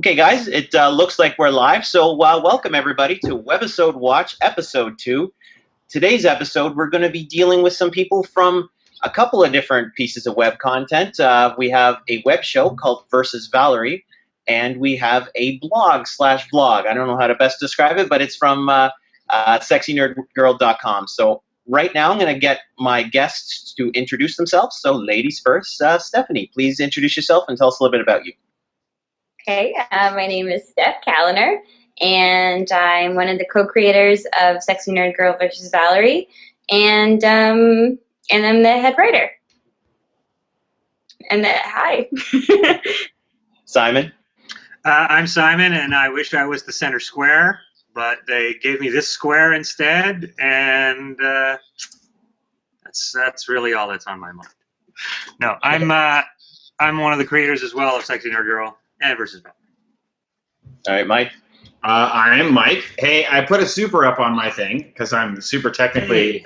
Okay, guys, it looks like we're live, so welcome everybody to Webisode Watch Episode 2. Today's episode, we're going to be dealing with some people from a couple of different pieces of web content. We have a web show called Versus Valerie, and we have a blog/vlog. I don't know how to best describe it, but it's from sexynerdgirl.com. So right now, I'm going to get my guests to introduce themselves. So ladies first, Stephanie, please introduce yourself and tell us a little bit about you. Okay, my name is Steph Calliner, and I'm one of the co-creators of Sexy Nerd Girl vs. Valerie, and I'm the head writer. And hi. Simon? I'm Simon, and I wish I was the center square, but they gave me this square instead, and that's really all that's on my mind. No, I'm one of the creators as well of Sexy Nerd Girl and Versus Valerie. All right, Mike. I am Mike. Hey, I put a super up on my thing because I'm super technically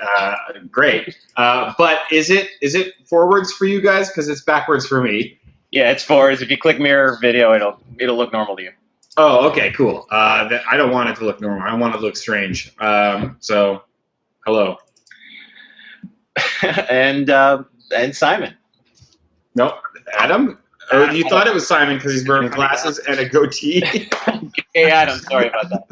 great. But is it forwards for you guys? Because it's backwards for me. Yeah, it's forwards. If you click mirror video, it'll look normal to you. Oh, okay, cool. I don't want it to look normal. I want it to look strange. So, hello. and Simon. Nope, Adam. Or you thought it was Simon because he's wearing glasses and a goatee? Hey, Adam, sorry about that.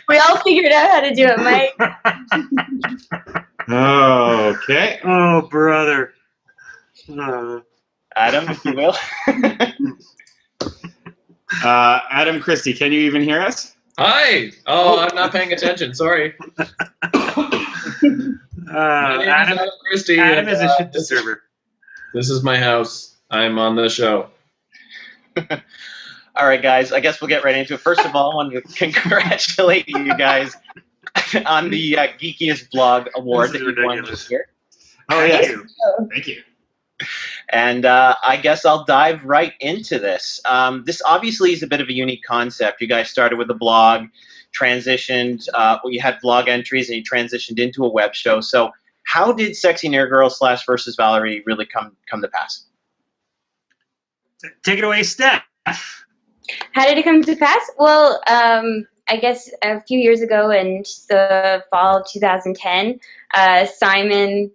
We all figured out how to do it, Mike. Okay. Oh, brother. Adam, if you will. Adam, Christie, can you even hear us? Hi! Oh, I'm not paying attention. Sorry. Adam Christie. Adam is a shit disturber. This is my house. I'm on the show. All right, guys. I guess we'll get right into it. First of all, I want to congratulate you guys on the Geekiest blog award that you won this year. Oh, yes. Thank you. And I guess I'll dive right into this. This obviously is a bit of a unique concept. You guys started with a blog, transitioned, you had blog entries, and you transitioned into a web show. So how did Sexy Nerd Girl / Versus Valerie really come to pass? Take it away, Steph. How did it come to pass? Well, I guess a few years ago in the fall of 2010, Simon,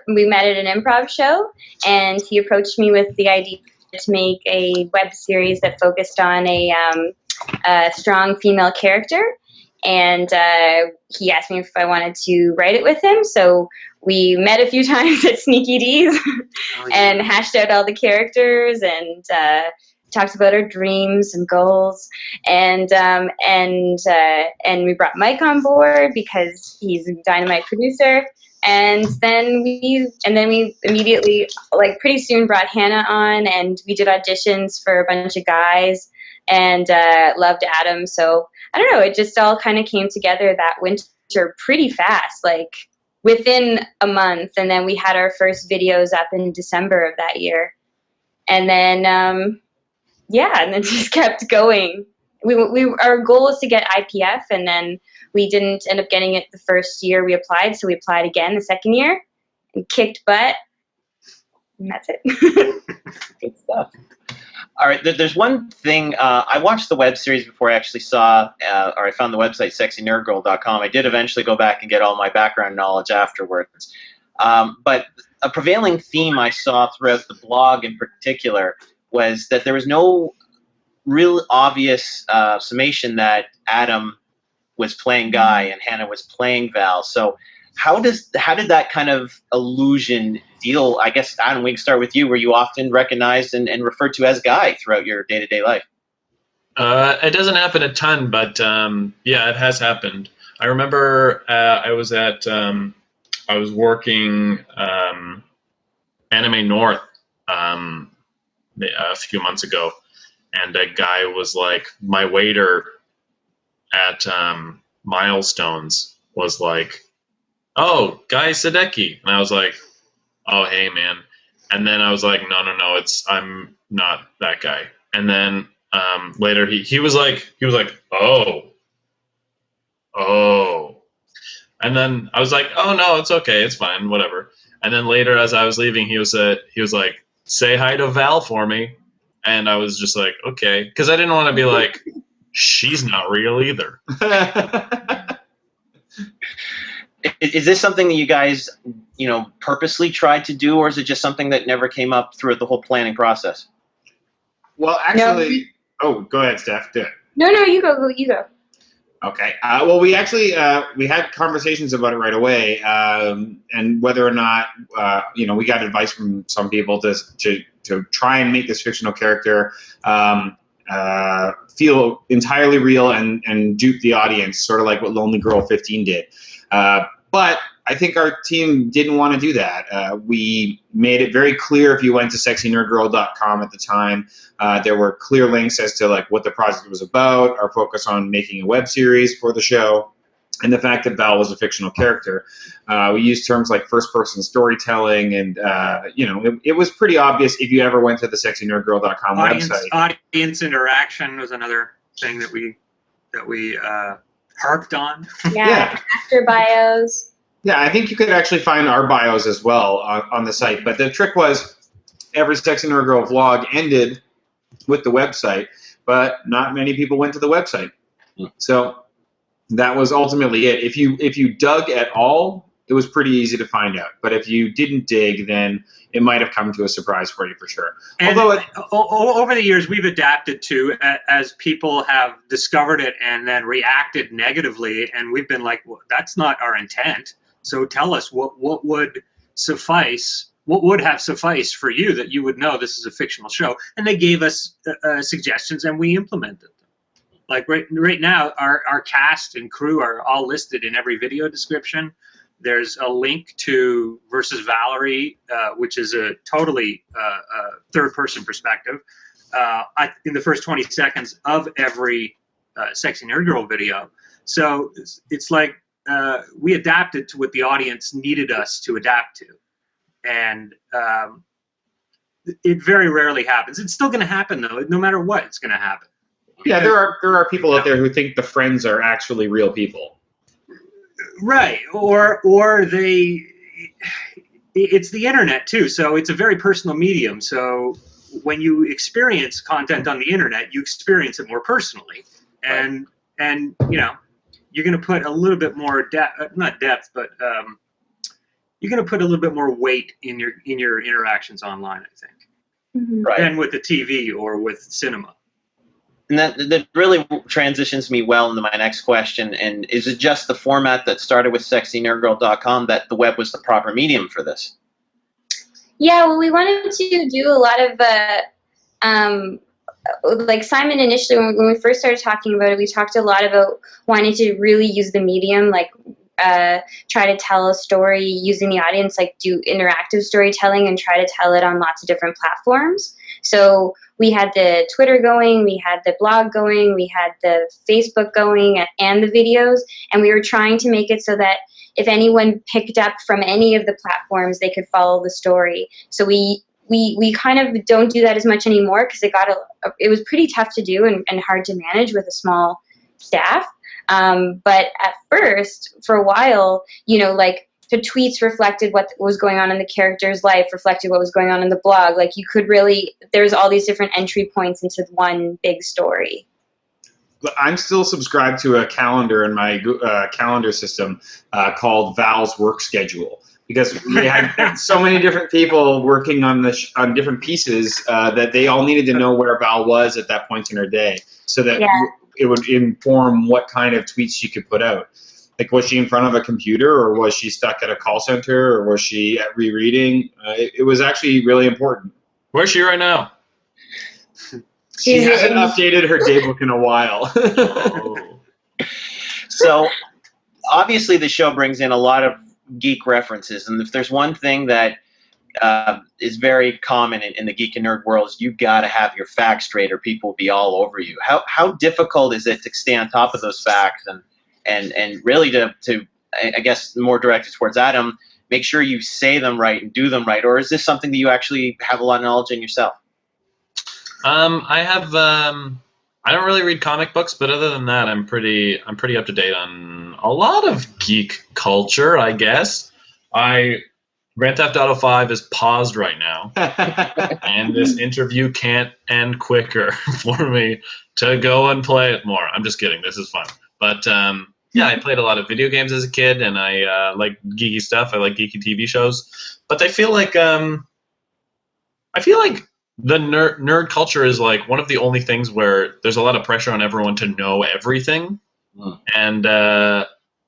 we met at an improv show, and he approached me with the idea to make a web series that focused on a strong female character, and he asked me if I wanted to write it with him. So we met a few times at Sneaky D's and hashed out all the characters and talked about our dreams and goals, and we brought Mike on board because he's a dynamite producer. And then we immediately, like pretty soon, brought Hannah on, and we did auditions for a bunch of guys, and loved Adam. So I don't know, it just all kind of came together that winter pretty fast, like within a month. And then we had our first videos up in December of that year, and then and then just kept going. Our goal was to get IPF, and then we didn't end up getting it the first year we applied, so we applied again the second year and kicked butt, and that's it. Good stuff. All right, there's one thing. I watched the web series before I actually saw, or I found the website sexynerdgirl.com. I did eventually go back and get all my background knowledge afterwards. But a prevailing theme I saw throughout the blog in particular was that there was no real obvious summation that Adam was playing Guy and Hannah was playing Val. So how did that kind of illusion deal? I guess, Adam, we can start with you. Were you often recognized and referred to as Guy throughout your day-to-day life? It doesn't happen a ton, but yeah, it has happened. I remember I was working Anime North a few months ago, and a guy was like, my waiter at Milestones was like, "Oh, Guy Sadecki," and I was like, "Oh, hey, man." And then I was like, no, I'm not that guy. And then later he was like, oh. And then I was like, oh no, it's okay, it's fine, whatever. And then later, as I was leaving, he was like, say hi to Val for me. And I was just like, okay. Because I didn't want to be like, she's not real either. Is this something that you guys, purposely tried to do, or is it just something that never came up throughout the whole planning process? Well, actually, oh, go ahead, Steph. Do it. No, you go. You go. Okay. Well, we actually we had conversations about it right away, and whether or not we got advice from some people to try and make this fictional character feel entirely real and dupe the audience, sort of like what Lonely Girl 15 did. But I think our team didn't want to do that. We made it very clear if you went to sexynerdgirl.com at the time, there were clear links as to like what the project was about, our focus on making a web series for the show, and the fact that Val was a fictional character. We used terms like first-person storytelling, and it was pretty obvious if you ever went to the sexynerdgirl.com website. Audience interaction was another thing that we harped on. Yeah. Actor bios. Yeah, I think you could actually find our bios as well on the site. But the trick was every Sexy Nerd Girl vlog ended with the website, but not many people went to the website. So that was ultimately it. If you dug at all, it was pretty easy to find out. But if you didn't dig, then it might have come to a surprise for you for sure. And Although over the years, we've adapted to as people have discovered it and then reacted negatively, and we've been like, well, that's not our intent. So tell us what would suffice. What would have sufficed for you that you would know this is a fictional show? And they gave us suggestions, and we implemented them. Like right now, our cast and crew are all listed in every video description. There's a link to Versus Valerie, which is a totally third-person perspective, in the first 20 seconds of every Sexy Nerd Girl video. So it's like we adapted to what the audience needed us to adapt to. And it very rarely happens. It's still going to happen, though. No matter what, it's going to happen. yeah, there are people out there who think the friends are actually real people. Right, or it's the internet too, so it's a very personal medium. So when you experience content on the internet, you experience it more personally, and you're going to put a little bit more not depth, but you're going to put a little bit more weight in your interactions online, I think, Mm-hmm. than with the TV or with cinema. And that really transitions me well into my next question. And is it just the format that started with sexynerdgirl.com that the web was the proper medium for this? Yeah, well, we wanted to do a lot of like Simon initially, when we first started talking about it, we talked a lot about wanting to really use the medium, like try to tell a story using the audience, like do interactive storytelling and try to tell it on lots of different platforms. So we had the Twitter going, we had the blog going, we had the Facebook going, and the videos, and we were trying to make it so that if anyone picked up from any of the platforms, they could follow the story. So we kind of don't do that as much anymore because it was pretty tough to do and hard to manage with a small staff. But at first, for a while, like the tweets reflected what was going on in the character's life, reflected what was going on in the blog. Like you could really, there's all these different entry points into one big story. I'm still subscribed to a calendar in my calendar system called Val's Work Schedule, because we had so many different people working on on different pieces that they all needed to know where Val was at that point in her day, so that it would inform what kind of tweets she could put out. Like, was she in front of a computer, or was she stuck at a call center, or was she at rereading? It was actually really important. Where's she right now? She hasn't updated her daybook in a while. So, obviously, the show brings in a lot of geek references, and if there's one thing that is very common in the geek and nerd world, is you got to have your facts straight, or people will be all over you. How difficult is it to stay on top of those facts and really to I guess more directed towards Adam, make sure you say them right and do them right, or is this something that you actually have a lot of knowledge in yourself? I have. I don't really read comic books, but other than that, I'm pretty up to date on a lot of geek culture, I guess. I Grand Theft Auto 5 is paused right now, and this interview can't end quicker for me to go and play it more. I'm just kidding. This is fun. But yeah, I played a lot of video games as a kid, and I like geeky stuff. I like geeky TV shows. But I feel like the nerd culture is like one of the only things where there's a lot of pressure on everyone to know everything. And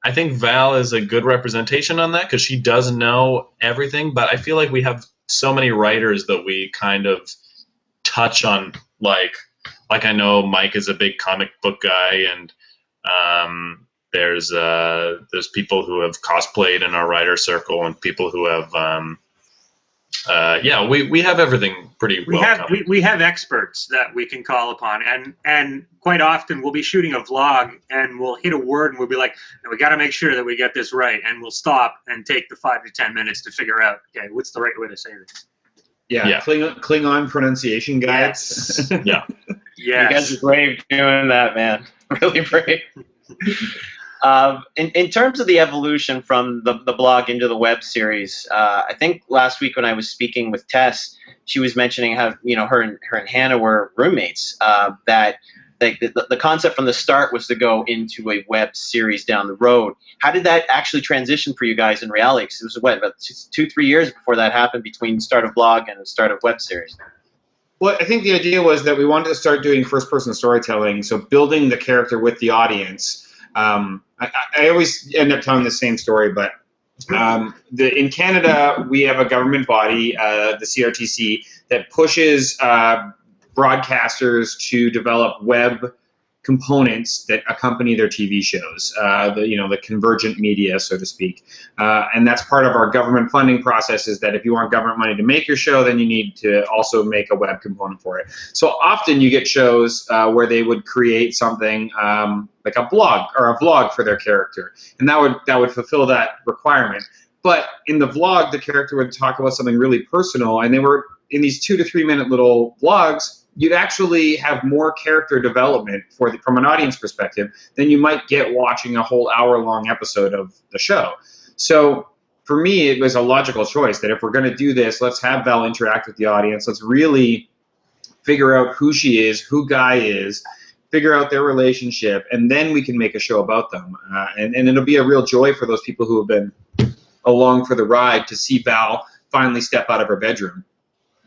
I think Val is a good representation on that because she does know everything. But I feel like we have so many writers that we kind of touch on, like I know Mike is a big comic book guy, and there's people who have cosplayed in our writer circle, and people who have we have everything pretty well covered. We have experts that we can call upon, and quite often we'll be shooting a vlog and we'll hit a word and we'll be like, no, we got to make sure that we get this right, and we'll stop and take the 5 to 10 minutes to figure out, okay, what's the right way to say this. Yeah. Klingon pronunciation guides. Yes. Yeah. Yes. You guys are brave doing that, man. Really brave. In terms of the evolution from the blog into the web series, I think last week when I was speaking with Tess, she was mentioning how her and Hannah were roommates. That the concept from the start was to go into a web series down the road. How did that actually transition for you guys in reality? Because it was about 2-3 years before that happened between start of blog and start of web series. Well, I think the idea was that we wanted to start doing first-person storytelling, so building the character with the audience. I always end up telling the same story, but in Canada, we have a government body, the CRTC, that pushes broadcasters to develop web components that accompany their TV shows, the convergent media, so to speak. And that's part of our government funding process, is that if you want government money to make your show, then you need to also make a web component for it. So often you get shows where they would create something like a blog or a vlog for their character, and that would fulfill that requirement. But in the vlog, the character would talk about something really personal, and they were in these 2 to 3 minute little vlogs. You'd actually have more character development from an audience perspective than you might get watching a whole hour-long episode of the show. So for me, it was a logical choice that if we're going to do this, let's have Val interact with the audience. Let's really figure out who she is, who Guy is, figure out their relationship, and then we can make a show about them. And it'll be a real joy for those people who have been along for the ride to see Val finally step out of her bedroom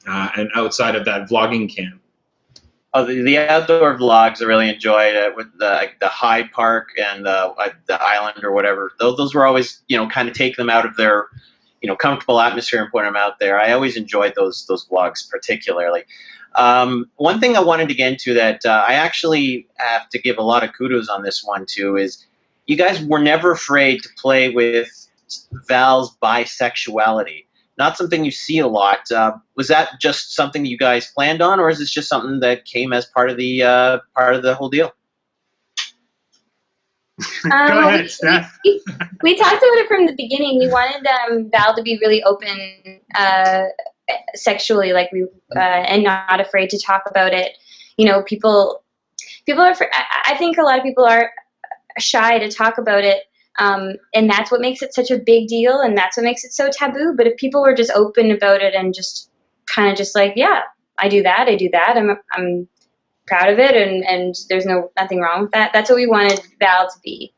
and outside of that vlogging camp. Oh, the outdoor vlogs I really enjoyed with the Hyde Park and the island or whatever. Those were always, kind of take them out of their, comfortable atmosphere and put them out there. I always enjoyed those vlogs particularly. One thing I wanted to get into that I actually have to give a lot of kudos on this one too is you guys were never afraid to play with Val's bisexuality. Not something you see a lot. Was that just something you guys planned on, or is this just something that came as part of the whole deal? Go ahead, Steph. We talked about it from the beginning. We wanted Val to be really open sexually, and not afraid to talk about it. People are. I think a lot of people are shy to talk about it. And that's what makes it such a big deal, and that's what makes it so taboo. But if people were just open about it and just kind of just like, yeah, I do that, I'm proud of it, and there's nothing wrong with that. That's what we wanted Val to be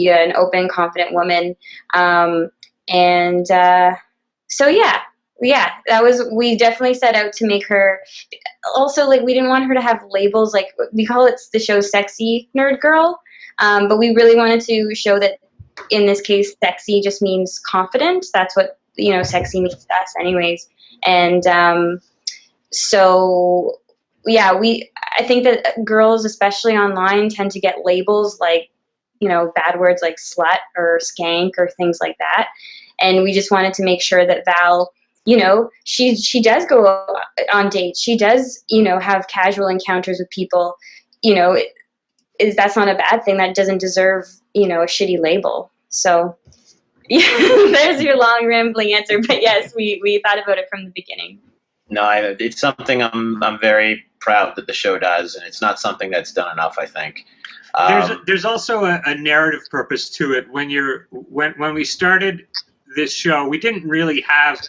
an open, confident woman. So yeah, that was, we definitely set out to make her. Also, we didn't want her to have labels. We call it the show Sexy Nerd Girl. But we really wanted to show that in this case, sexy just means confident. That's what, sexy means to us anyways. And so, yeah, I think that girls, especially online, tend to get labels bad words like slut or skank or things like that. And we just wanted to make sure that Val, she does go on dates. She does, have casual encounters with people, that's not a bad thing. That doesn't deserve, a shitty label. So there's your long rambling answer. But yes, we thought about it from the beginning. No, it's something I'm very proud that the show does, and it's not something that's done enough, I think. There's also a narrative purpose to it. When we started this show, we didn't really have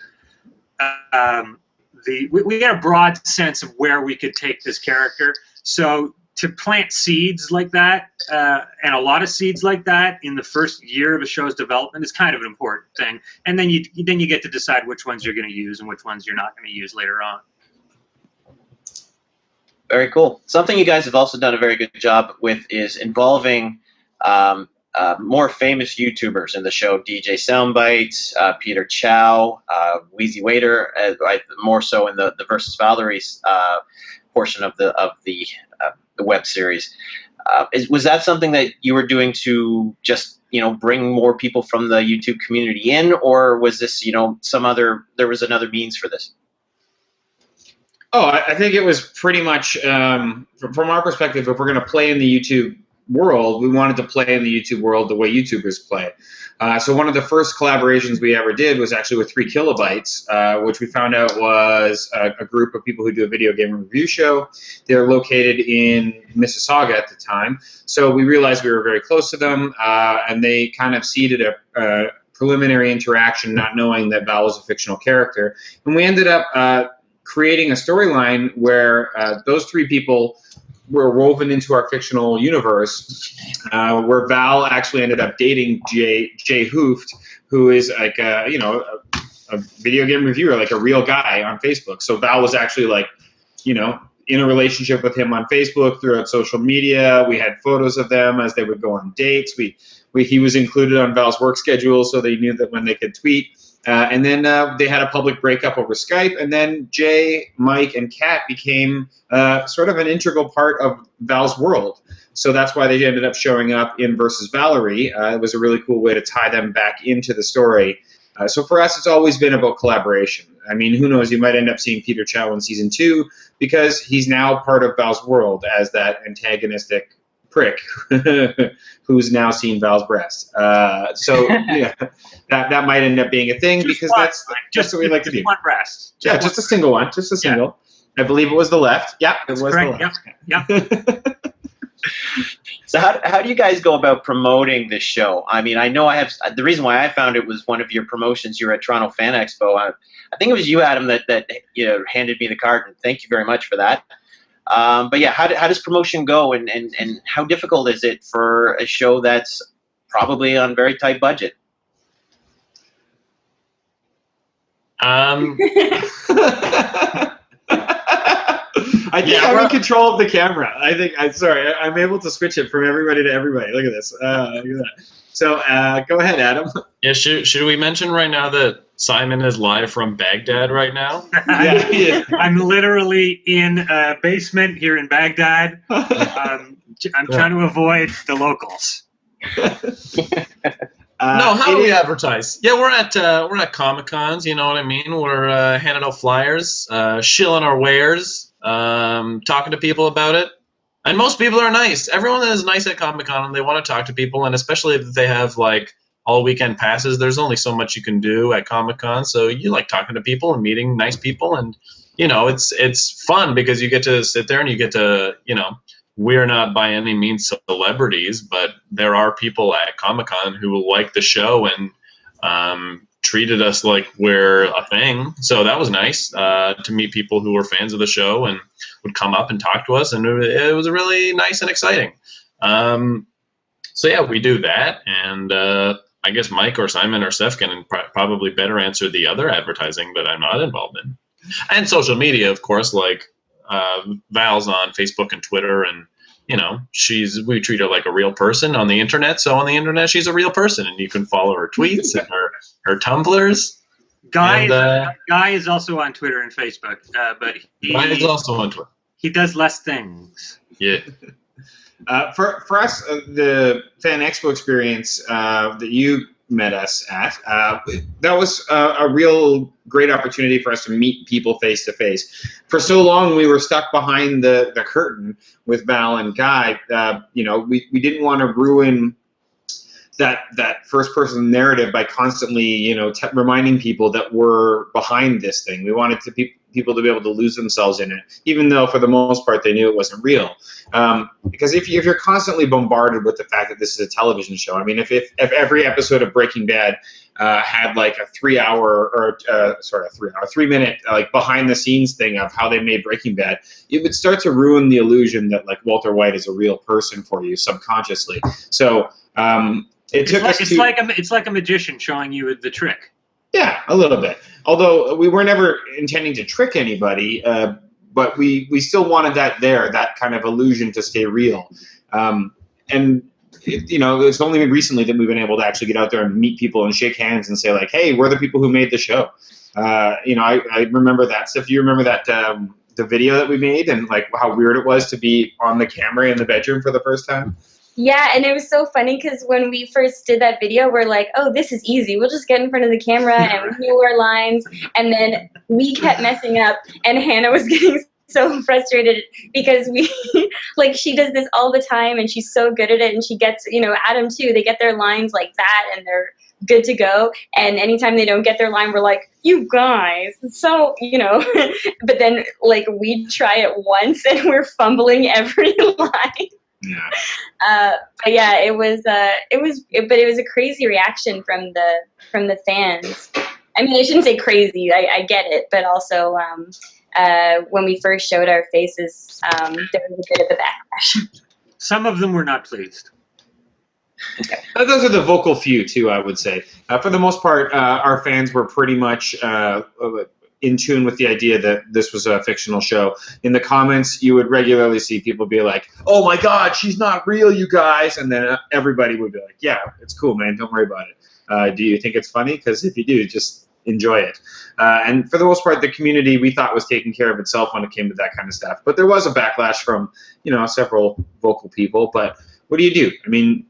we had a broad sense of where we could take this character. So to plant seeds like that, and a lot of seeds like that in the first year of a show's development is kind of an important thing. And then you get to decide which ones you're going to use and which ones you're not going to use later on. Very cool. Something you guys have also done a very good job with is involving more famous YouTubers in the show. DJ Soundbites, Peter Chow, Wheezy Waiter, more so in the versus Valerie's portion of the web series. Was that something that you were doing to just bring more people from the YouTube community in, or was this there was another means for this? Oh, I think it was pretty much, from our perspective, if we're going to play in the YouTube world, we wanted to play in the YouTube world the way YouTubers play. So one of the first collaborations we ever did was actually with 3 Kilobytes, which we found out was a group of people who do a video game review show. They're located in Mississauga at the time. So we realized we were very close to them, and they kind of seeded a preliminary interaction, not knowing that Val was a fictional character. And we ended up creating a storyline where those 3 people were woven into our fictional universe, where Val actually ended up dating Jay Hooft, who is like a video game reviewer, like a real guy on Facebook. So Val was actually in a relationship with him on Facebook throughout social media. We had photos of them as they would go on dates. He was included on Val's work schedule, so they knew that when they could tweet. And then they had a public breakup over Skype, and then Jay, Mike, and Kat became sort of an integral part of Val's world. So that's why they ended up showing up in Versus Valerie. It was a really cool way to tie them back into the story. So for us, it's always been about collaboration. I mean, who knows? You might end up seeing Peter Chow in season 2 because he's now part of Val's world as that antagonistic prick who's now seen Val's breast. So yeah, that might end up being a thing because that's just what we like to do. One breast. Yeah, just a single one, just a single. Yeah. I believe it was the left. Yeah, it was correct. the left. Yeah. So how do you guys go about promoting this show? I mean, I know the reason why I found it was one of your promotions. You were at Toronto Fan Expo. I think it was you, Adam, that handed me the card, and thank you very much for that. But yeah, how does promotion go, and how difficult is it for a show that's probably on very tight budget? I think I'm in control of the camera. I'm able to switch it from everybody to everybody. Look at this. Look at that. So go ahead, Adam. Yeah, should we mention right now that Simon is live from Baghdad right now? Yeah, he is. I'm literally in a basement here in Baghdad. I'm trying to avoid the locals. No, how do we advertise? Yeah, we're at Comic-Cons, you know what I mean? We're handing out flyers, shilling our wares, talking to people about it. And most people are nice. Everyone is nice at Comic-Con, and they want to talk to people, and especially if they have all weekend passes, there's only so much you can do at Comic-Con, so you like talking to people and meeting nice people, and it's fun because you get to sit there and you get to, we're not by any means celebrities, but there are people at Comic-Con who like the show and treated us like we're a thing. So that was nice to meet people who were fans of the show and would come up and talk to us, and it was really nice and exciting. So yeah, we do that, and I guess Mike or Simon or Seth can probably better answer the other advertising that I'm not involved in. And social media, of course, Val's on Facebook and Twitter, and we treat her like a real person on the internet. So on the internet, she's a real person, and you can follow her tweets and her Tumblrs. Guy is also on Twitter and Facebook, but Guy is also on Twitter. He does less things. Yeah. For us, the Fan Expo experience that you met us at, that was a real great opportunity for us to meet people face to face. For so long, we were stuck behind the curtain with Val and Guy. We didn't want to ruin that first person narrative by constantly reminding people that we're behind this thing. We wanted people to be able to lose themselves in it, even though for the most part they knew it wasn't real. Because if you're constantly bombarded with the fact that this is a television show, I mean, if every episode of Breaking Bad had like a 3 minute like behind the scenes thing of how they made Breaking Bad, it would start to ruin the illusion that like Walter White is a real person for you subconsciously. So it's like a magician showing you the trick. Yeah, a little bit. Although we were never intending to trick anybody, but we still wanted that kind of illusion to stay real. It's only recently that we've been able to actually get out there and meet people and shake hands and say like, hey, we're the people who made the show. I remember that stuff. Do you remember that the video that we made and like how weird it was to be on the camera in the bedroom for the first time? Yeah, and it was so funny because when we first did that video, we're like, oh, this is easy. We'll just get in front of the camera and we knew our lines. And then we kept messing up, and Hannah was getting so frustrated because she does this all the time, and she's so good at it. And she gets, Adam too, they get their lines like that, and they're good to go. And anytime they don't get their line, we're like, you guys, so, but then like we try it once and we're fumbling every line. Yeah. But yeah, it was a crazy reaction from the fans. I mean, I shouldn't say crazy. I get it, but also when we first showed our faces, there was a bit of a backlash. Some of them were not pleased. Those are the vocal few too, I would say. For the most part, our fans were pretty much in tune with the idea that this was a fictional show. In the comments, you would regularly see people be like, oh my God, she's not real, you guys. And then everybody would be like, yeah, it's cool, man. Don't worry about it. Do you think it's funny? Because if you do, just enjoy it. And for the most part, the community we thought was taking care of itself when it came to that kind of stuff. But there was a backlash from, several vocal people. But what do you do? I mean,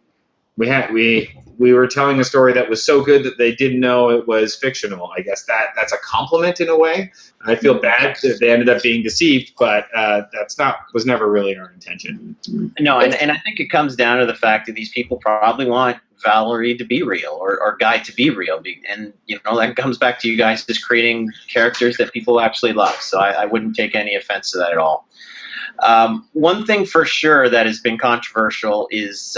we were telling a story that was so good that they didn't know it was fictional. I guess that's a compliment in a way. I feel bad that they ended up being deceived, but was never really our intention. No, and I think it comes down to the fact that these people probably want Valerie to be real or Guy to be real, and that comes back to you guys just creating characters that people actually love. So I wouldn't take any offense to that at all. One thing for sure that has been controversial is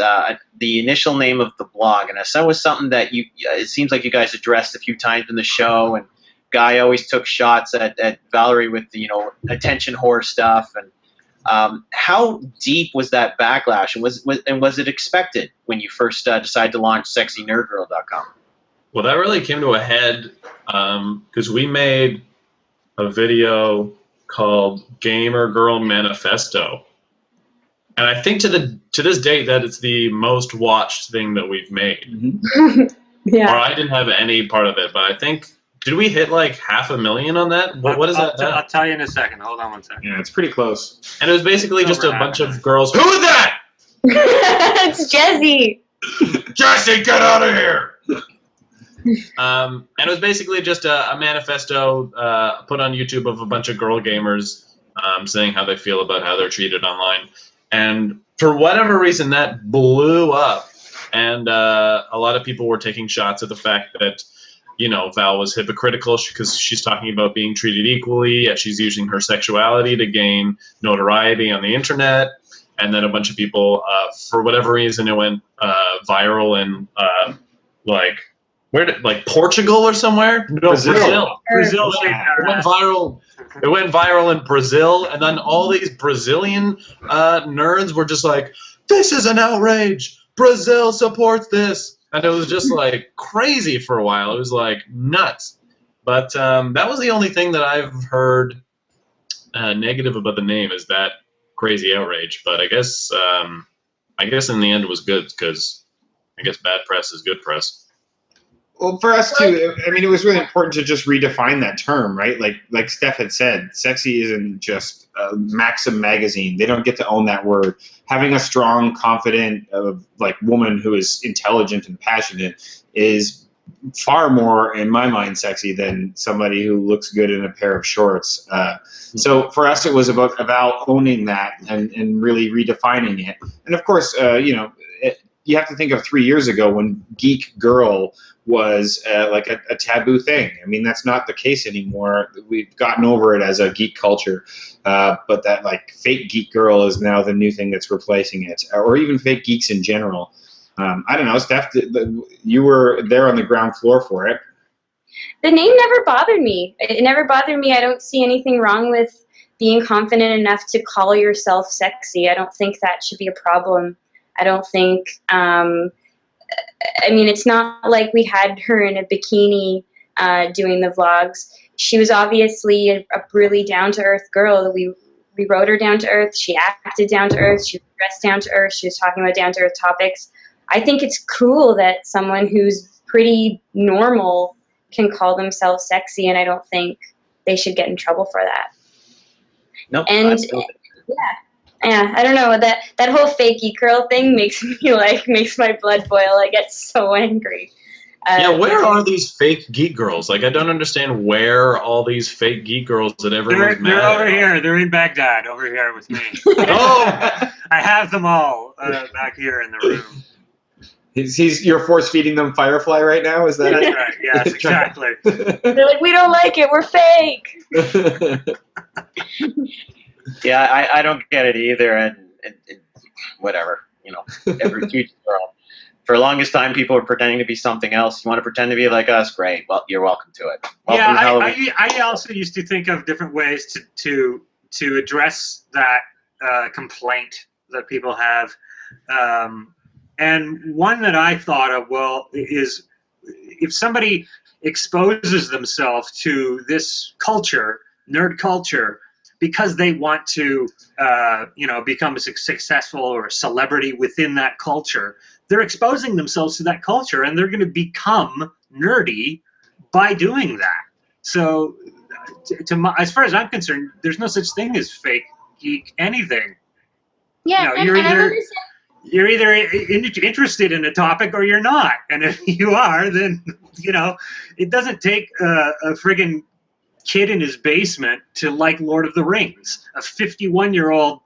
the initial name of the blog, and that was something that it seems like you guys addressed a few times in the show. And Guy always took shots at Valerie with the attention whore stuff. And how deep was that backlash, and was it expected when you first decided to launch SexyNerdGirl.com? Well, that really came to a head because we made a video called Gamer Girl Manifesto, and I think to this date that it's the most watched thing that we've made. Mm-hmm. Yeah. Or I didn't have any part of it, but I think did we hit like 500,000 on that? What is that? I'll tell you in a second. Hold on one second. Yeah, it's pretty close. And it was basically just a bunch of girls. Who is that? It's Jessie. Jesse, get out of here! And it was basically just a manifesto put on YouTube of a bunch of girl gamers saying how they feel about how they're treated online. And for whatever reason, that blew up. And a lot of people were taking shots at the fact that, Val was hypocritical because she's talking about being treated equally, yet she's using her sexuality to gain notoriety on the internet. And then a bunch of people, for whatever reason, it went viral in Portugal or somewhere? No, Brazil. Brazil. It went viral in Brazil, and then all these Brazilian nerds were just like, "This is an outrage. Brazil supports this," and it was just like crazy for a while. It was like nuts. But that was the only thing that I've heard negative about the name is that crazy outrage. But I guess in the end it was good because I guess bad press is good press. Well, for us too, I mean, it was really important to just redefine that term, right? Like Steph had said, sexy isn't just Maxim magazine. They don't get to own that word. Having a strong, confident, woman who is intelligent and passionate is far more, in my mind, sexy than somebody who looks good in a pair of shorts. So for us, it was about owning that and really redefining it. And of course, you have to think of 3 years ago when Geek Girl was like a taboo thing. I mean, that's not the case anymore. We've gotten over it as a geek culture, but that like fake geek girl is now the new thing that's replacing it, or even fake geeks in general. I don't know, Steph, you were there on the ground floor for it. The name never bothered me. It never bothered me. I don't see anything wrong with being confident enough to call yourself sexy. I don't think that should be a problem. I don't think, I mean, it's not like we had her in a bikini doing the vlogs. She was obviously a really down-to-earth girl. We wrote her down to earth. She acted down to earth. She was dressed down to earth. She was talking about down-to-earth topics. I think it's cool that someone who's pretty normal can call themselves sexy, and I don't think they should get in trouble for that. Nope. And yeah, I don't know, that whole fake geek girl thing makes my blood boil. I get so angry. Where are these fake geek girls? Like, I don't understand where all these fake geek girls that everyone's mad They're at over are. here. They're in Baghdad, over here with me. Oh, I have them all back here in the room. You're force feeding them Firefly right now. Is that That's it? right. Yes, exactly. They're like, we don't like it. We're fake. Yeah, I don't get it either, and whatever, every teach their own. For the longest time, people were pretending to be something else. You want to pretend to be like us? Great. Well, you're welcome to it. Welcome to Halloween. I also used to think of different ways to address that complaint that people have, and one that I thought of is if somebody exposes themselves to this culture, nerd culture, because they want to, become a successful or a celebrity within that culture, they're exposing themselves to that culture, and they're going to become nerdy by doing that. So, as far as I'm concerned, there's no such thing as fake geek anything. Yeah, You're either interested in a topic or you're not, and if you are, then it doesn't take a friggin' kid in his basement to like Lord of the Rings. A 51-year-old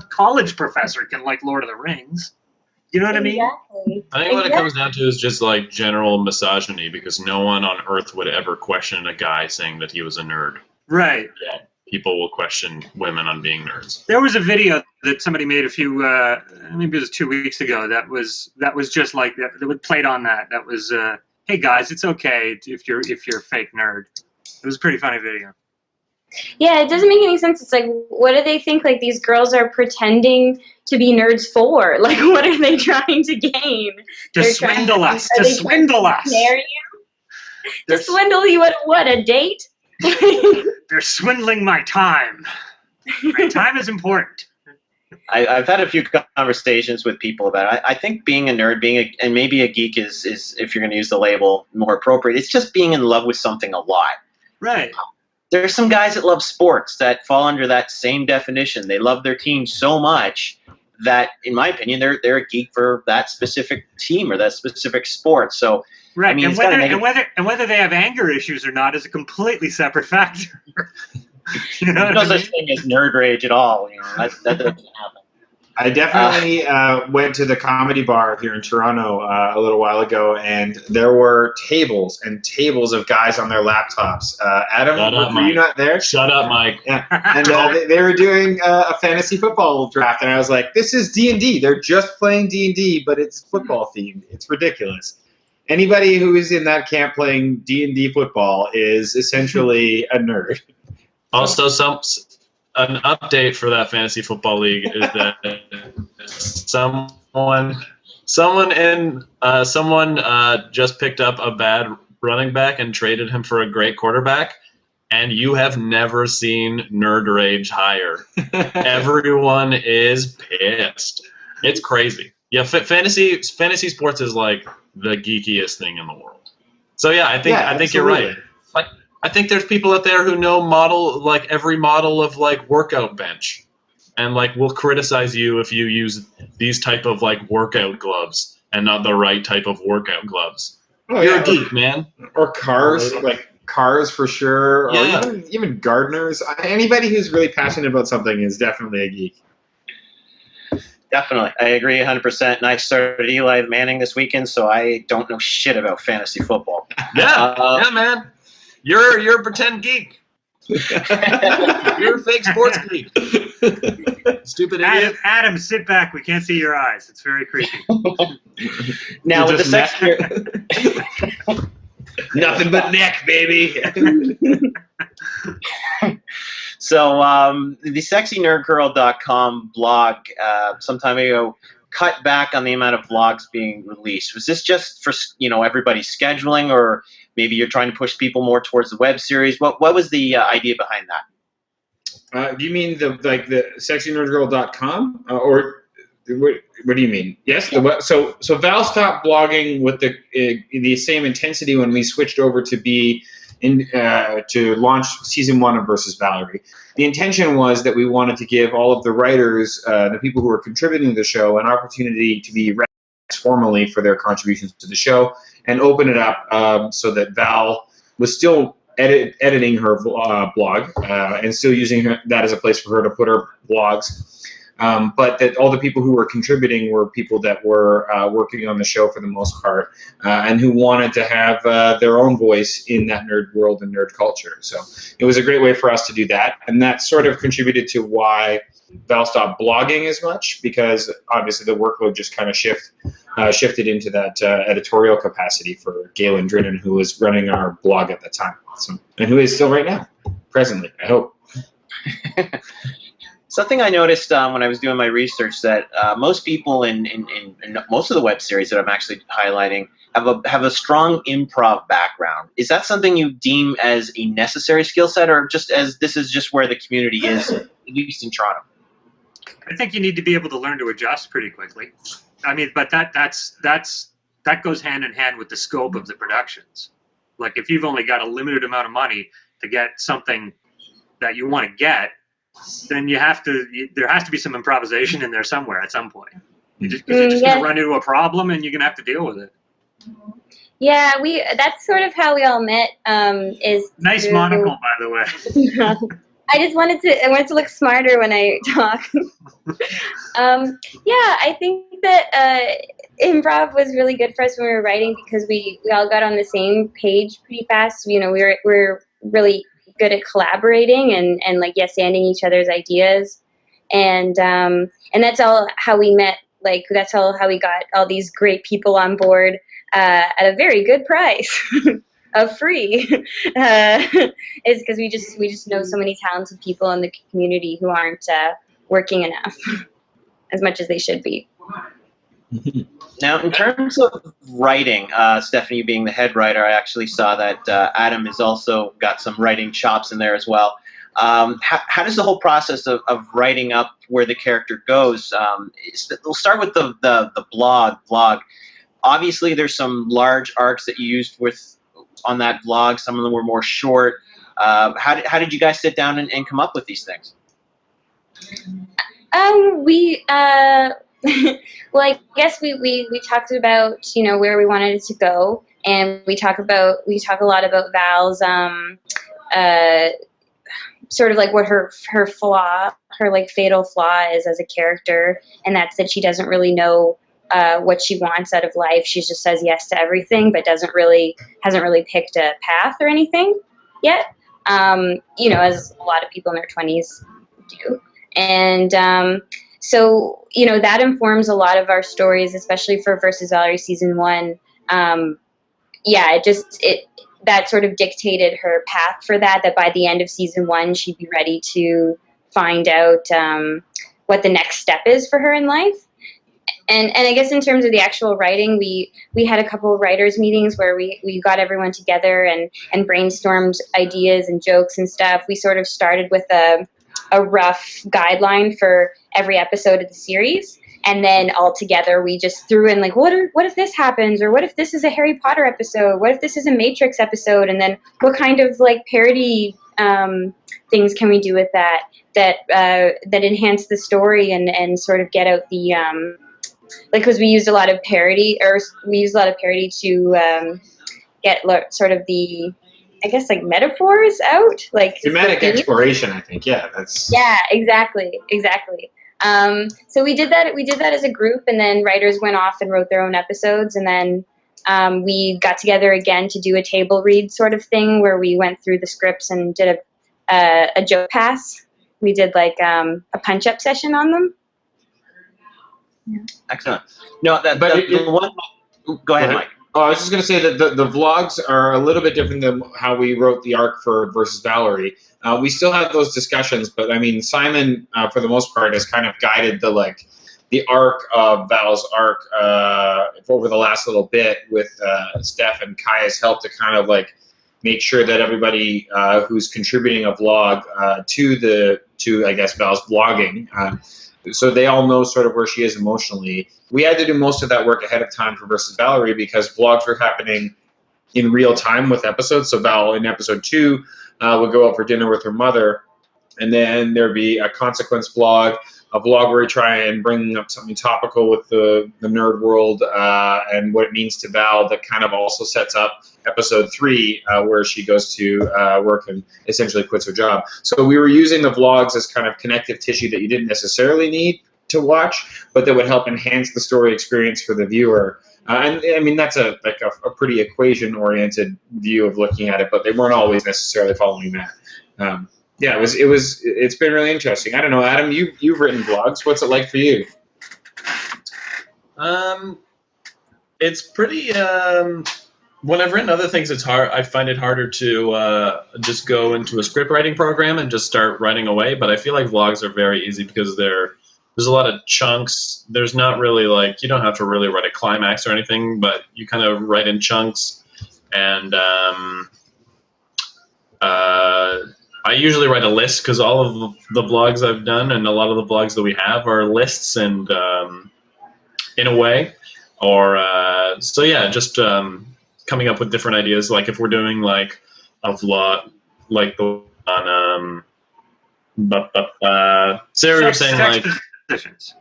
college professor can like Lord of the Rings. You know what I mean? Exactly. I think what it comes down to is just like general misogyny, because no one on earth would ever question a guy saying that he was a nerd. Right. Yeah. People will question women on being nerds. There was a video that somebody made a few, maybe it was 2 weeks ago. That was just like that. That played on that. That was, hey guys, it's okay if you're a fake nerd. It was a pretty funny video. Yeah, it doesn't make any sense. It's like, what do they think like these girls are pretending to be nerds for? Like, what are they trying to gain? To swindle us. To Snare you? To swindle you at what? A date? They're swindling my time. My time is important. I've had a few conversations with people about it. I think being a nerd, and maybe a geek is, if you're going to use the label, more appropriate. It's just being in love with something a lot. Right. There's some guys that love sports that fall under that same definition. They love their team so much that, in my opinion, they're a geek for that specific team or that specific sport. So, right, I mean, and whether they have anger issues or not is a completely separate factor. There's no such thing as nerd rage at all. That doesn't happen. I definitely went to the comedy bar here in Toronto a little while ago, and there were tables and tables of guys on their laptops. Adam, were you not there? Shut up, Mike. Yeah. And they were doing a fantasy football draft, and I was like, this is D&D. They're just playing D&D, but it's football themed. It's ridiculous. Anybody who is in that camp playing D&D football is essentially a nerd. Also, an update for that fantasy football league is that someone just picked up a bad running back and traded him for a great quarterback, and you have never seen nerd rage higher. Everyone is pissed. It's crazy. Yeah, fantasy sports is like the geekiest thing in the world. So yeah, I think you're right. Like, I think there's people out there who know every model of like workout bench, and like will criticize you if you use these type of like workout gloves and not the right type of workout gloves. Oh, You're a geek, man. Or cars, like cars for sure, or even gardeners. Anybody who's really passionate about something is definitely a geek. Definitely. I agree 100%. And I started Eli Manning this weekend, so I don't know shit about fantasy football. Yeah, man. You're a pretend geek. You're a fake sports geek. Stupid idiot. Adam, sit back. We can't see your eyes. It's very creepy. Now, You're with the just sex... Nothing but neck, baby. So the sexynerdgirl.com blog some time ago cut back on the amount of vlogs being released. Was this just for everybody's scheduling, or maybe you're trying to push people more towards the web series? What was the idea behind that? Do you mean the sexynerdgirl.com or what do you mean? Yes, the web. So Val stopped blogging with the same intensity when we switched over to to launch season 1 of Versus Valerie. The intention was that we wanted to give all of the writers, the people who are contributing to the show, an opportunity to be recognized formally for their contributions to the show, and open it up so that Val was still editing her blog and still using that as a place for her to put her blogs. But that all the people who were contributing were people that were working on the show for the most part and who wanted to have their own voice in that nerd world and nerd culture. So it was a great way for us to do that. And that sort of contributed to why Val stopped blogging as much, because obviously the workload just kind of shifted into that editorial capacity for Galen Drinnen, who was running our blog at the time. So, and who is still right now, presently, I hope. Something I noticed when I was doing my research that most people in most of the web series that I'm actually highlighting have a strong improv background. Is that something you deem as a necessary skill set, or just as this is just where the community is, at least in Toronto? I think you need to be able to learn to adjust pretty quickly. I mean, but that goes hand in hand with the scope of the productions. Like if you've only got a limited amount of money to get something that you want to get, then there has to be some improvisation in there somewhere at some point. You're just going to run into a problem and you're going to have to deal with it. Yeah, that's sort of how we all met. Is nice monocle, by the way. I wanted to look smarter when I talk. Yeah, I think that improv was really good for us when we were writing, because we all got on the same page pretty fast. We were really good at collaborating and like yes-anding each other's ideas, and that's all how we met. Like that's all how we got all these great people on board at a very good price of free. Is because we just know so many talented people in the community who aren't working enough as much as they should be. Now, in terms of writing, Stephanie being the head writer, I actually saw that Adam has also got some writing chops in there as well. How does the whole process of writing up where the character goes? We'll start with the vlog. Obviously, there's some large arcs that you used on that vlog. Some of them were more short. How did you guys sit down and come up with these things? Well, I guess we talked about where we wanted it to go, and we talk a lot about Val's sort of like what her flaw, her like fatal flaw is as a character, and that's that she doesn't really know what she wants out of life. She just says yes to everything, but hasn't really picked a path or anything yet. As a lot of people in their 20s do, and so, that informs a lot of our stories, especially for Versus Valerie season 1. That sort of dictated her path for that by the end of season 1, she'd be ready to find out what the next step is for her in life. And I guess in terms of the actual writing, we had a couple of writers meetings where we got everyone together and brainstormed ideas and jokes and stuff. We sort of started with a rough guideline for every episode of the series, and then all together we just threw in like, what if this happens, or what if this is a Harry Potter episode, what if this is a Matrix episode, and then what kind of like parody things can we do with that enhance the story and sort of get out the because we used a lot of parody to get sort of the, I guess, like metaphors out, like thematic exploration. I think, yeah, that's. Yeah, exactly. So we did that. We did that as a group, and then writers went off and wrote their own episodes, and then we got together again to do a table read sort of thing where we went through the scripts and did a joke pass. We did like a punch-up session on them. Yeah. Excellent. No, But the one. Go ahead, Mike. Oh, I was just going to say that the vlogs are a little bit different than how we wrote the arc for versus Valerie. We still have those discussions, but I mean, Simon, for the most part, has kind of guided the arc of Val's arc over the last little bit with Steph and Kaya's help to kind of like make sure that everybody who's contributing a vlog to I guess Val's vlogging. So they all know sort of where she is emotionally. We had to do most of that work ahead of time for versus Valerie because vlogs were happening in real time with episodes. So Val in episode 2 would go out for dinner with her mother, and then there'd be a consequence vlog, a vlog where we try and bring up something topical with the nerd world and what it means to Val that kind of also sets up episode 3 where she goes to work and essentially quits her job. So we were using the vlogs as kind of connective tissue that you didn't necessarily need to watch, but that would help enhance the story experience for the viewer. And I mean, that's a pretty equation-oriented view of looking at it, but they weren't always necessarily following that. Yeah, it's been really interesting. I don't know, Adam, you've written vlogs. What's it like for you? It's pretty. When I've written other things, it's hard. I find it harder to just go into a script writing program and just start writing away. But I feel like vlogs are very easy because there's a lot of chunks. There's not really like, you don't have to really write a climax or anything, but you kind of write in chunks. And I usually write a list because all of the vlogs I've done and a lot of the vlogs that we have are lists and in a way. Or so yeah, just coming up with different ideas. Like if we're doing like a vlog, like the on Sarah was saying like positions.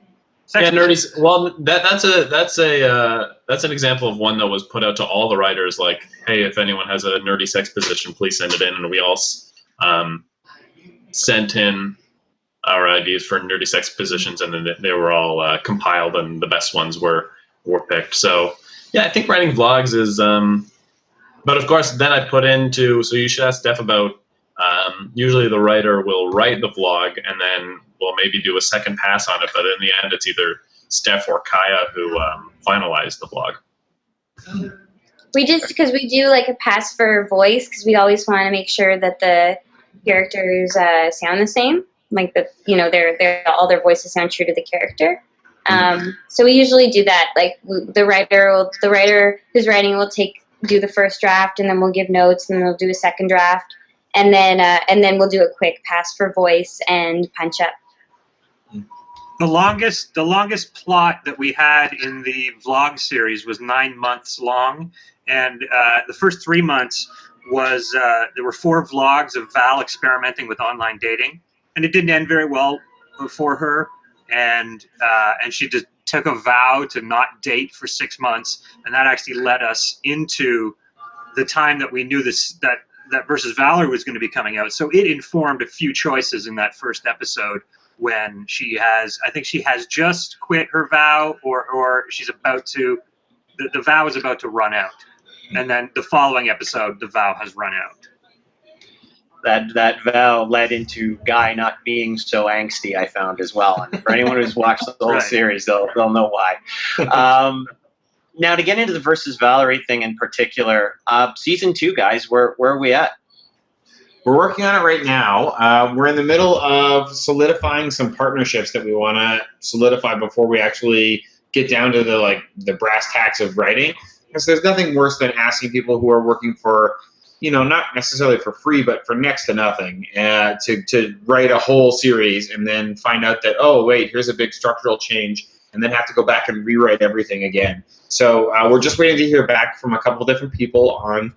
Yeah, nerdy. Well, that's an example of one that was put out to all the writers. Like, hey, if anyone has a nerdy sex position, please send it in, and we all sent in our ideas for nerdy sex positions, and then they were all compiled, and the best ones were picked. So, yeah, I think writing vlogs is. But of course, then I put into. So you should ask Steph about. Usually, the writer will write the vlog, and then we'll maybe do a second pass on it. But in the end, it's either Steph or Kaya who finalize the vlog. We just, because we do like a pass for voice, because we always want to make sure that the characters sound the same, like they're all their voices sound true to the character. So we usually do that. Like the writer who's writing will do the first draft, and then we'll give notes, and then we'll do a second draft, and then we'll do a quick pass for voice and punch up. The longest plot that we had in the vlog series was 9 months long, and the first 3 months was there were 4 vlogs of Val experimenting with online dating, and it didn't end very well for her, and she just took a vow to not date for 6 months, and that actually led us into the time that we knew that versus Valerie was going to be coming out. So it informed a few choices in that first episode when I think she has just quit her vow, or she's about to, the vow is about to run out. And then the following episode, the vow has run out. That vow led into Guy not being so angsty, I found as well. And for anyone who's watched the whole series, they'll know why. Now, to get into the versus Valerie thing in particular, season 2, guys, where are we at? We're working on it right now. We're in the middle of solidifying some partnerships that we want to solidify before we actually get down to the brass tacks of writing. Because there's nothing worse than asking people who are working for, not necessarily for free, but for next to nothing, to write a whole series and then find out that, oh, wait, here's a big structural change, and then have to go back and rewrite everything again. So we're just waiting to hear back from a couple different people on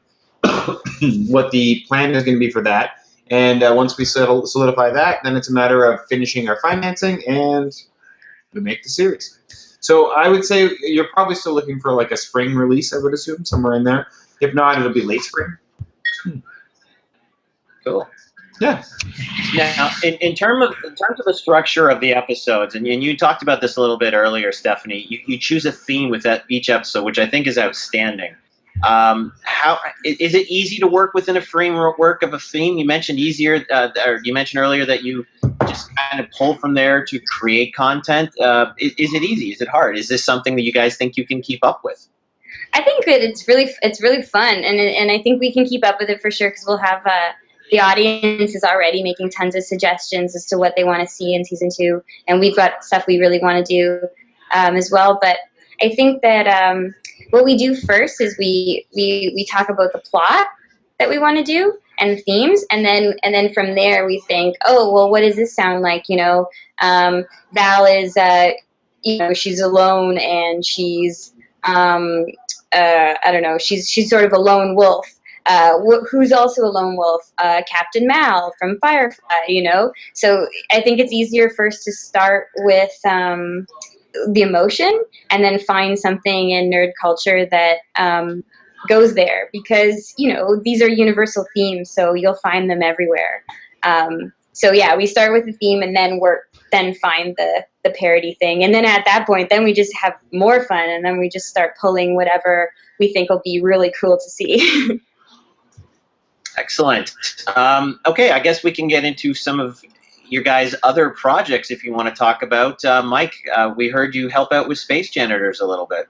what the plan is going to be for that. And once we solidify that, then it's a matter of finishing our financing and we make the series. So I would say you're probably still looking for like a spring release, I would assume, somewhere in there. If not, it'll be late spring. Cool. Yeah. Now, in terms of the structure of the episodes, and you talked about this a little bit earlier, Stephanie. You choose a theme with each episode, which I think is outstanding. How is it easy to work within a framework of a theme? You mentioned or you mentioned earlier that you just kind of pull from there to create content. Is it easy? Is it hard? Is this something that you guys think you can keep up with? I think that it's really fun, and I think we can keep up with it for sure because we'll have the audience is already making tons of suggestions as to what they want to see in season 2, and we've got stuff we really want to do as well. But I think that what we do first is we talk about the plot that we want to do and the themes, and then from there we think, oh well, what does this sound like? Val is she's alone and she's I don't know, she's sort of a lone wolf. Who's also a lone wolf? Captain Mal from Firefly, So I think it's easier first to start with the emotion and then find something in nerd culture that goes there because, these are universal themes, so you'll find them everywhere. So yeah, we start with the theme and then find the parody thing. And then at that point, then we just have more fun and then we just start pulling whatever we think will be really cool to see. Excellent. Okay, I guess we can get into some of your guys' other projects if you want to talk about. Mike, we heard you help out with Space Janitors a little bit.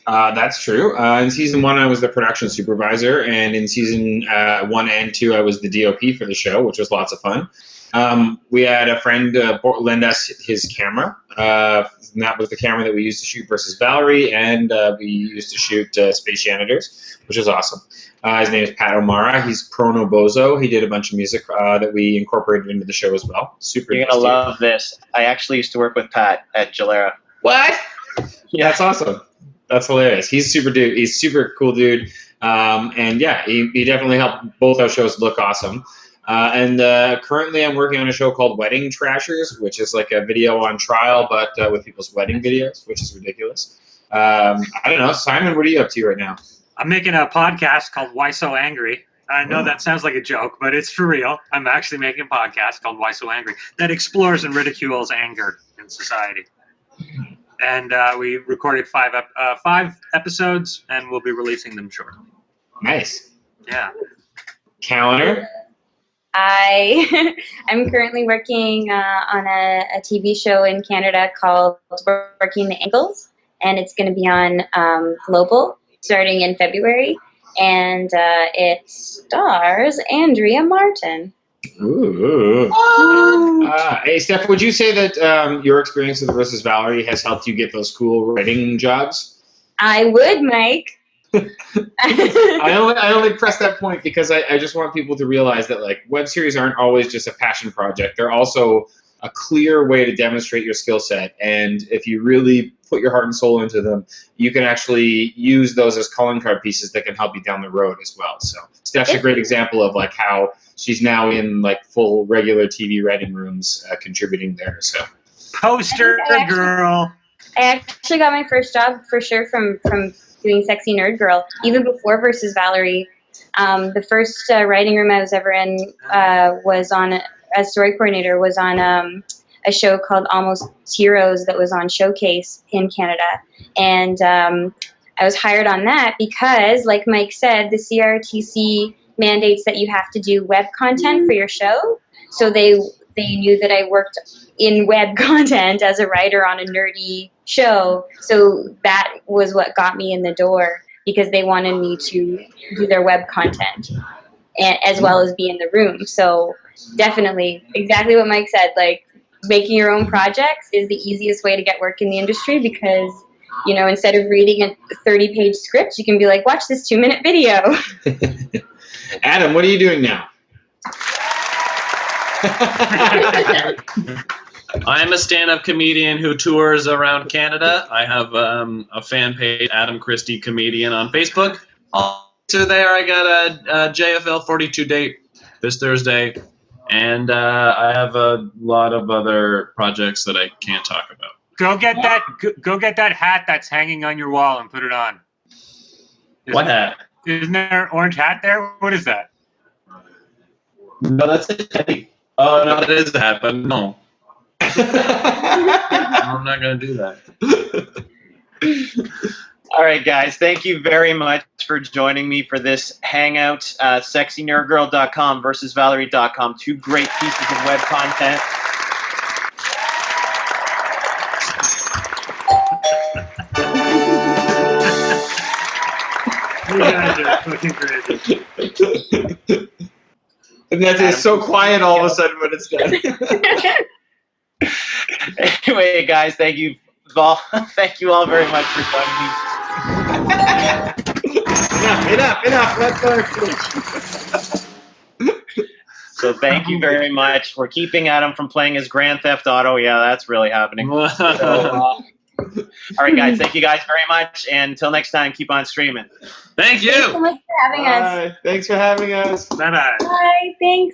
That's true. In season 1, I was the production supervisor, and in season 1 and 2, I was the DOP for the show, which was lots of fun. We had a friend lend us his camera, and that was the camera that we used to shoot versus Valerie, and we used to shoot Space Janitors, which was awesome. His name is Pat O'Mara. He's Chrono Bozo. He did a bunch of music that we incorporated into the show as well. Super. You're going to love this. I actually used to work with Pat at Gilera. What? Yeah, that's awesome. That's hilarious. He's super dude. He's super cool dude. And yeah, he definitely helped both our shows look awesome. And currently I'm working on a show called Wedding Trashers, which is like a video on trial, but with people's wedding videos, which is ridiculous. I don't know. Simon, what are you up to right now? I'm making a podcast called Why So Angry. I know that sounds like a joke, but it's for real. I'm actually making a podcast called Why So Angry that explores and ridicules anger in society. And we recorded 5 episodes, and we'll be releasing them shortly. Nice. Yeah. Calendar? I'm currently working on a TV show in Canada called Working the Angles, and it's going to be on Global starting in February, and it stars Andrea Martin. Ooh. Hey, Steph, would you say that your experience with versus Valerie has helped you get those cool writing jobs? I would, Mike. I only press that point because I just want people to realize that like web series aren't always just a passion project. They're also a clear way to demonstrate your skill set. And if you really put your heart and soul into them, you can actually use those as calling card pieces that can help you down the road as well. So Steph's a great example of like how she's now in like full regular TV writing rooms contributing there. So Poster girl. I actually got my first job for sure from doing Sexy Nerd Girl, even before versus Valerie. The first writing room I was ever in was on, as story coordinator, was on a show called Almost Heroes that was on Showcase in Canada. And I was hired on that because, like Mike said, the CRTC mandates that you have to do web content for your show. So they knew that I worked in web content as a writer on a nerdy show. So that was what got me in the door because they wanted me to do their web content as well as be in the room. So definitely, exactly what Mike said, like making your own projects is the easiest way to get work in the industry because, you know, instead of reading a 30-page script, you can be like, watch this 2-minute video. Adam, what are you doing now? I'm a stand-up comedian who tours around Canada. I have a fan page, Adam Christie Comedian, on Facebook. Also there, I got a JFL 42 date this Thursday, and I have a lot of other projects that I can't talk about. Go get that hat that's hanging on your wall and put it on. What hat? Isn't there an orange hat there? What is that? No, that's it. Oh no, that is a hat, but no, I'm not gonna do that. All right, guys. Thank you very much for joining me for this hangout. SexyNerdGirl.com versus Valerie.com. Two great pieces of web content. You guys are fucking crazy. And that's it's so quiet all of a sudden when it's done. Anyway, guys, thank you, Val. Thank you all very much for joining me. Enough. Let's go. So thank you very much. We're keeping Adam from playing his Grand Theft Auto. Yeah, that's really happening. So, all right, guys. Thank you guys very much. And until next time, keep on streaming. Thank you. Thanks so much for having us. Thanks for having us. Bye bye. Bye. Thanks.